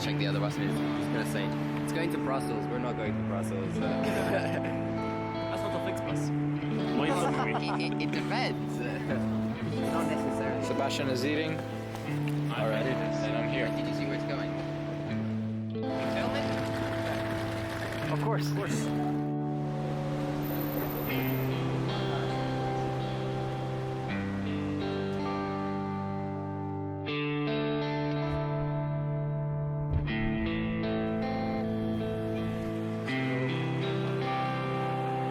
check the other bus. He's gonna say, it's going to Brussels. We're not going to Brussels. That's not a fixed bus. It depends. Not necessarily. Sebastian is eating. Alright, and I'm here. Did you see where it's going? Can you film it? Of course.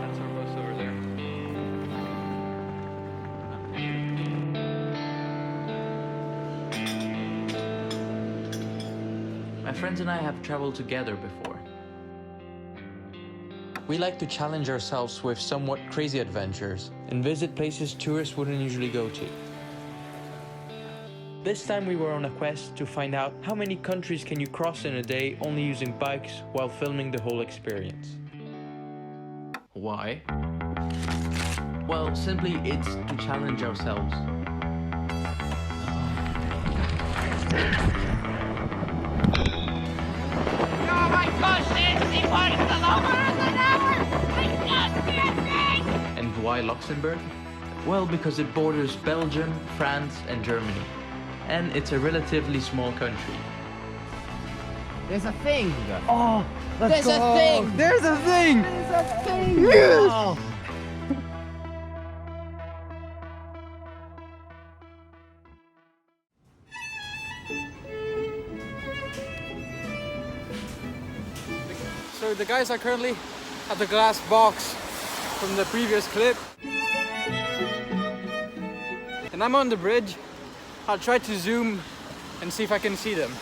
That's our bus over there. My friends and I have traveled together before. We like to challenge ourselves with somewhat crazy adventures and visit places tourists wouldn't usually go to. This time we were on a quest to find out how many countries can you cross in a day only using bikes while filming the whole experience. Why? Well, simply it's to challenge ourselves. Oh my gosh, it's important to lower an hour! I can't see a thing! And why Luxembourg? Well, because it borders Belgium, France, and Germany. And it's a relatively small country. There's a thing! Oh, let's There's go. a thing! There's a thing! There's a thing! Yes! Oh. So the guys are currently at the glass box from the previous clip. And I'm on the bridge. I'll try to zoom and see if I can see them.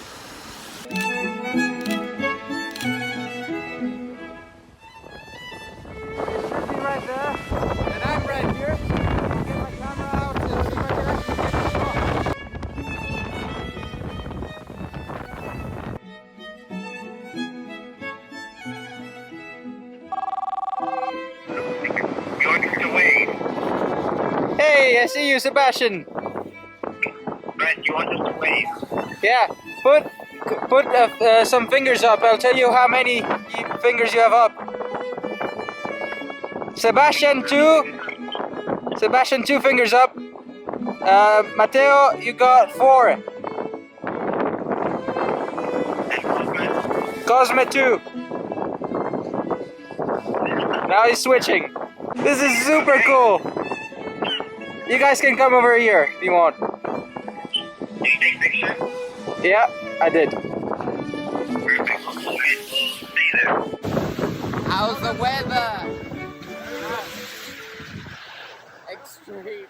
Right there, and I'm right here. I'll get my camera out and see if I can actually get a shot. Hey, I see you, Sebastian. Brent, you want us to wave? Yeah, put some fingers up. I'll tell you how many fingers you have up. Sebastian, two fingers up. Matteo, you got 4. And Cosme 2. Now he's switching. This is super cool. You guys can come over here if you want. do you take pictures? Yeah, I did. Perfect. Stay there. How's the weather? Extreme.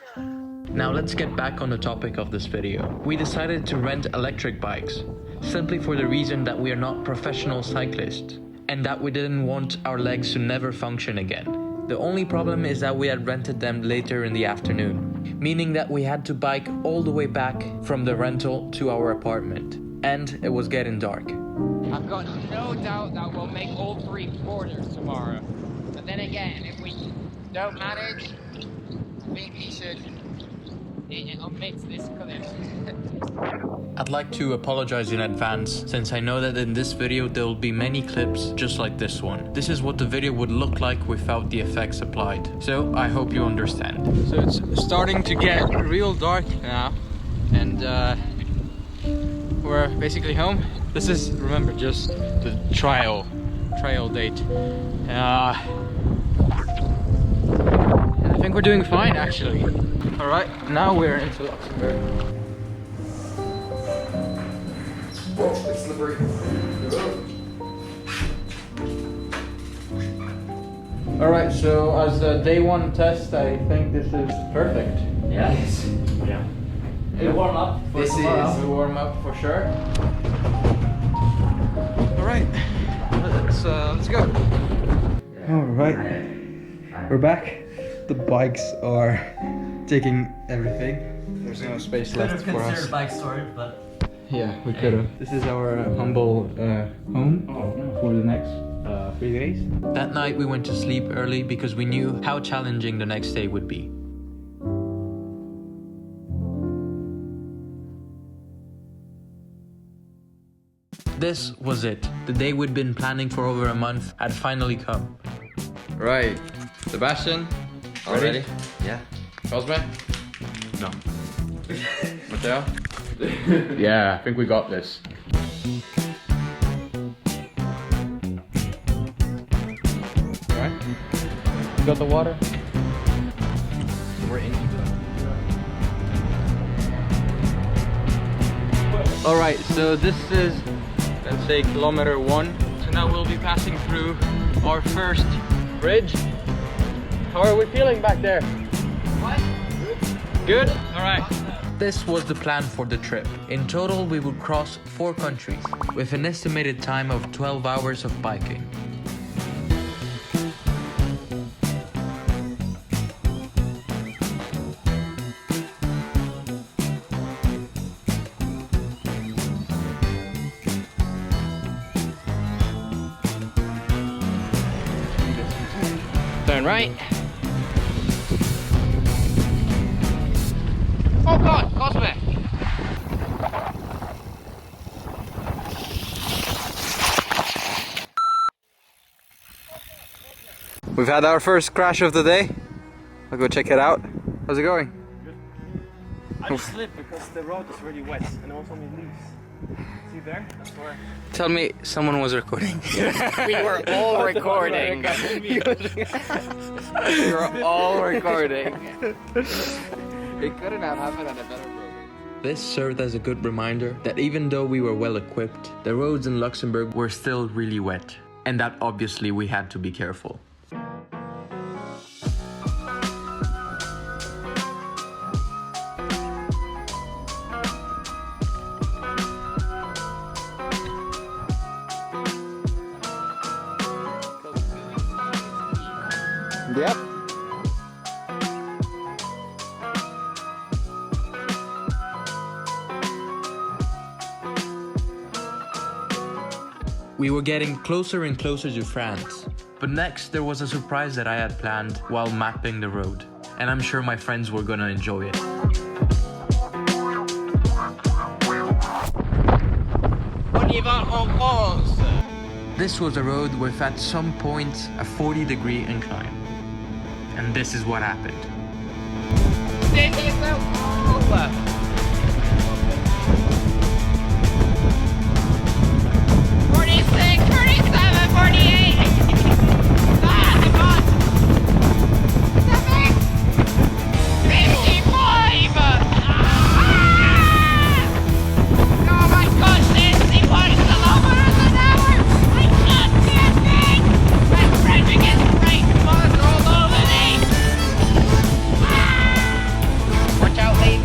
Now let's get back on the topic of this video. We decided to rent electric bikes, simply for the reason that we are not professional cyclists, and that we didn't want our legs to never function again. The only problem is that we had rented them later in the afternoon, meaning that we had to bike all the way back from the rental to our apartment, and it was getting dark. I've got no doubt that we'll make all 3 quarters tomorrow. But then again, if we don't manage, I think we should omit this clip. I'd like to apologize in advance, since I know that in this video there will be many clips just like this one. This is what the video would look like without the effects applied, so I hope you understand. So it's starting to get real dark now, and we're basically home. This is, remember, just the trial date. And I think we're doing fine, actually. All right, now we're into Luxembourg. Oh, it's slippery. All right, so as a day 1 test, I think this is perfect. Yes. Yeah. It'll warm up. This is a warm up for sure. All right, let's go. All right, we're back. The bikes are taking everything. There's no space left for us. bike storage, but Yeah, we could have. This is our humble home for the next 3 days. That night we went to sleep early because we knew how challenging the next day would be. This was it. The day we'd been planning for over a month had finally come. Right. Sebastian, ready? Yeah. Cosme? No. Mateo? Yeah, I think we got this. Alright. You got the water? We're in Alright, so this is, let's say, kilometer 1. So now we'll be passing through our first bridge. How are we feeling back there? What? Good? Alright. This was the plan for the trip. In total, we would cross 4 countries, with an estimated time of 12 hours of biking. Turn right. Oh God, Cosme! We've had our first crash of the day. I'll go check it out. How's it going? I just slipped because the road is really wet and there was only leaves. See there? That's where. Tell me someone was recording. We were all recording. We were all recording. It couldn't have happened on a better road. This served as a good reminder that even though we were well equipped, the roads in Luxembourg were still really wet, and that obviously we had to be careful. Yep. We were getting closer and closer to France. But next there was a surprise that I had planned while mapping the road. And I'm sure my friends were gonna enjoy it. On y va en France! This was a road with at some point a 40-degree incline. And this is what happened. This is the wall! 46, 47, 48! Ah, the bus! 55! Ah! Oh my gosh, this is 40 kilometers an hour! I can't get it! My friend against right bus all over me! Ah! Watch out, Lee!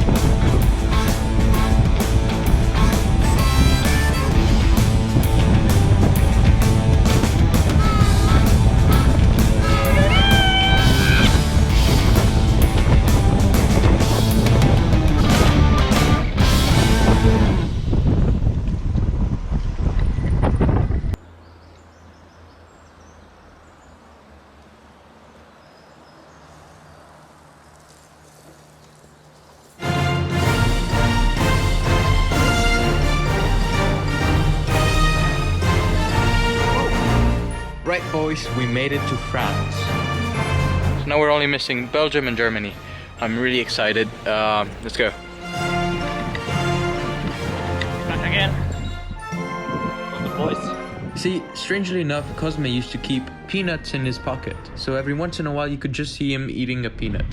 Right boys, we made it to France. So now we're only missing Belgium and Germany. I'm really excited. Let's go. Back again. With the boys. See, strangely enough, Cosme used to keep peanuts in his pocket. So every once in a while you could just see him eating a peanut.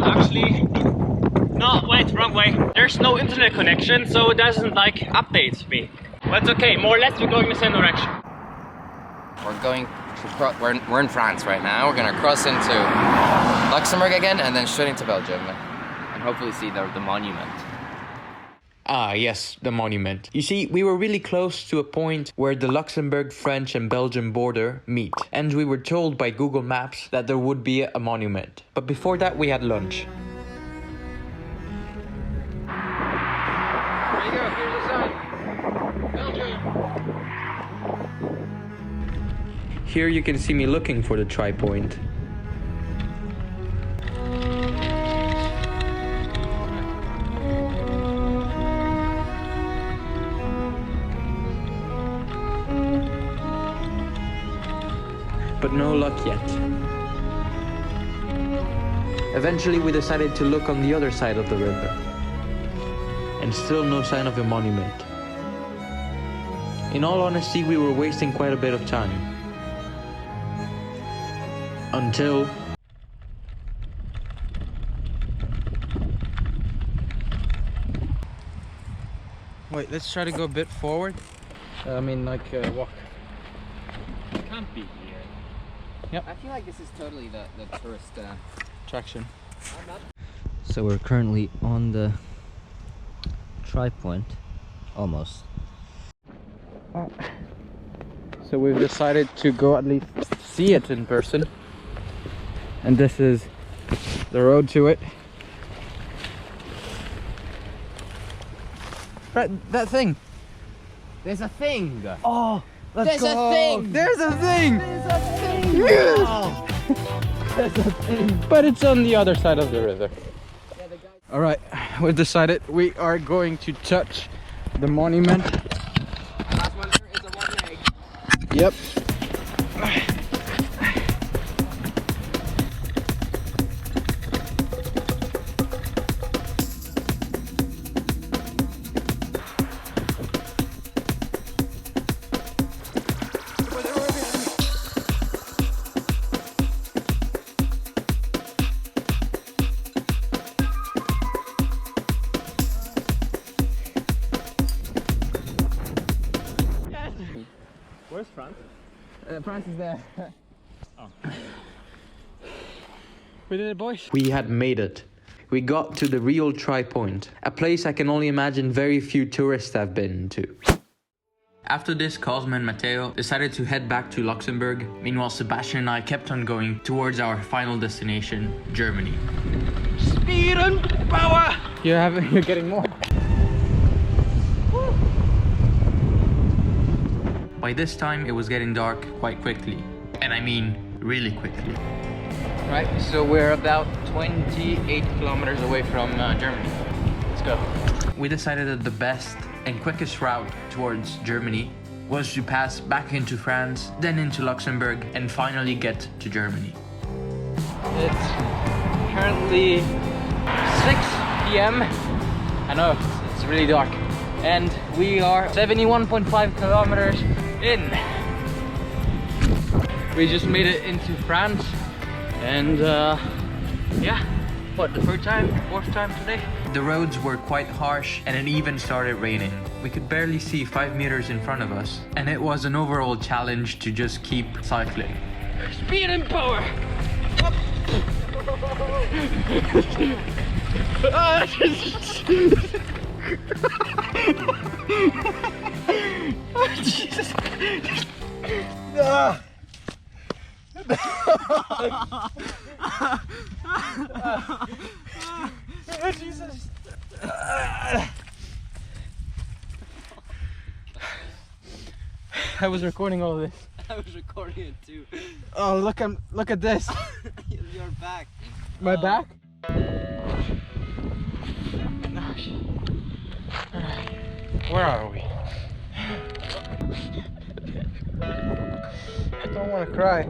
Actually, no, wait, wrong way. There's no internet connection, so it doesn't like update me. But it's okay, more or less we're going the same direction. We're going to we're in France right now. We're gonna cross into Luxembourg again and then straight into Belgium and hopefully see the monument. Ah, yes, the monument. You see, we were really close to a point where the Luxembourg, French and Belgian border meet. And we were told by Google Maps that there would be a monument. But before that, we had lunch. There you go, here's the sign. Belgium! Here you can see me looking for the tri-point. but no luck yet. Eventually we decided to look on the other side of the river, and still no sign of a monument. In all honesty, we were wasting quite a bit of time. Until... Wait, let's try to go a bit forward. Walk. It can't be here. I feel like this is totally the tourist Traction. So we're currently on the tri-point, almost. So we've decided to go at least see it in person. And this is the road to it. Right, that thing. There's a thing! Oh, There's a thing! There's a thing! There's a thing! Yes! Oh. There's a thing! But it's on the other side of the river. All right, we've decided we are going to touch the monument. Last one there is a one leg. Yep. Where's France? France is there. We did it, boys. We had made it. We got to the real tri-point, a place I can only imagine very few tourists have been to. After this, Cosmo and Matteo decided to head back to Luxembourg. Meanwhile, Sebastian and I kept on going towards our final destination, Germany. Speed and power! You're getting more. By this time, it was getting dark quite quickly. And I mean, really quickly. Right, so we're about 28 kilometers away from Germany. Let's go. We decided that the best and quickest route towards Germany was to pass back into France, then into Luxembourg, and finally get to Germany. It's currently 6 p.m. I know, it's really dark. And we are 71.5 kilometers in. We just made it into France. And yeah, what, the third time, fourth time today? The roads were quite harsh and it even started raining. We could barely see 5 meters in front of us, and it was an overall challenge to just keep cycling. Speed and power! Oh, Jesus! Oh, Jesus! I was recording all of this. I was recording it too. Oh, look at this. Your back. My back? Where are we? I don't want to cry.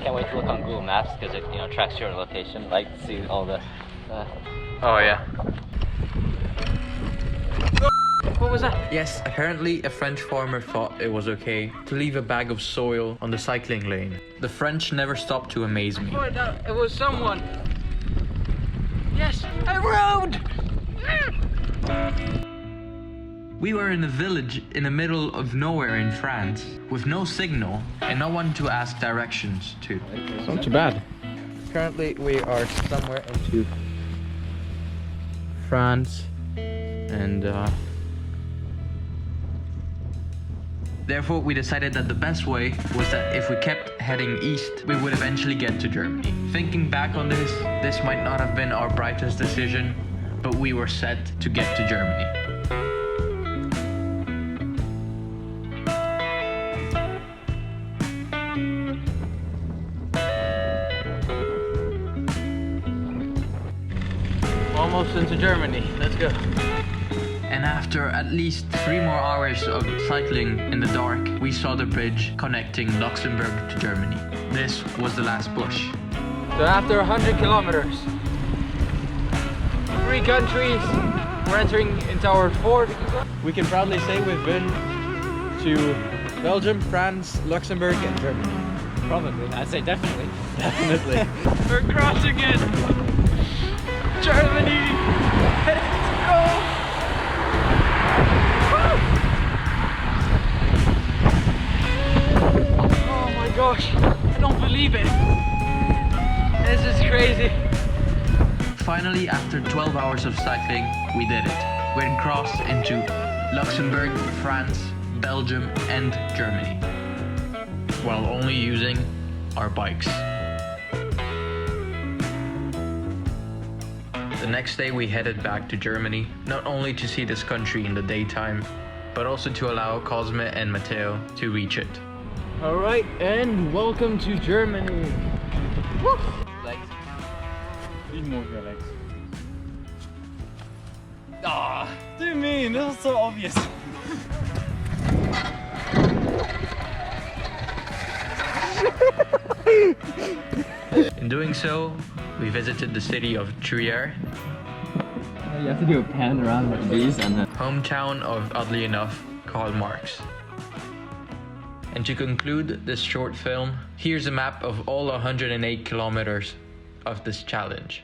Can't wait to look on Google Maps because it tracks your location, like see all the. Oh yeah. What was that? Yes, apparently a French farmer thought it was okay to leave a bag of soil on the cycling lane. The French never stopped to amaze me. It was someone. Yes, a road! We were in a village in the middle of nowhere in France, with no signal and no one to ask directions to. It's not too bad. Currently we are somewhere into France and Therefore, we decided that the best way was that if we kept heading east, we would eventually get to Germany. Thinking back on this might not have been our brightest decision, but we were set to get to Germany. almost into Germany. Let's go. And after at least 3 more hours of cycling in the dark, we saw the bridge connecting Luxembourg to Germany. This was the last push. So after 100 kilometers, 3 countries, we're entering into our 4th. We can proudly say we've been to Belgium, France, Luxembourg and Germany. Probably. I'd say definitely. Definitely. We're crossing it! Germany! Let's go! Oh my gosh, I don't believe it! this is crazy. Finally, after 12 hours of cycling, we did it. We had crossed into Luxembourg, France, Belgium and Germany, while only using our bikes. The next day we headed back to Germany, not only to see this country in the daytime, but also to allow Cosme and Matteo to reach it. Alright, and welcome to Germany. Woo! Legs. You move your legs. Ah, what do you mean? That was so obvious. In doing so, we visited the city of Trier, You have to do a pan around like these and then. hometown of, oddly enough, Karl Marx. And to conclude this short film, here's a map of all 108 kilometers of this challenge.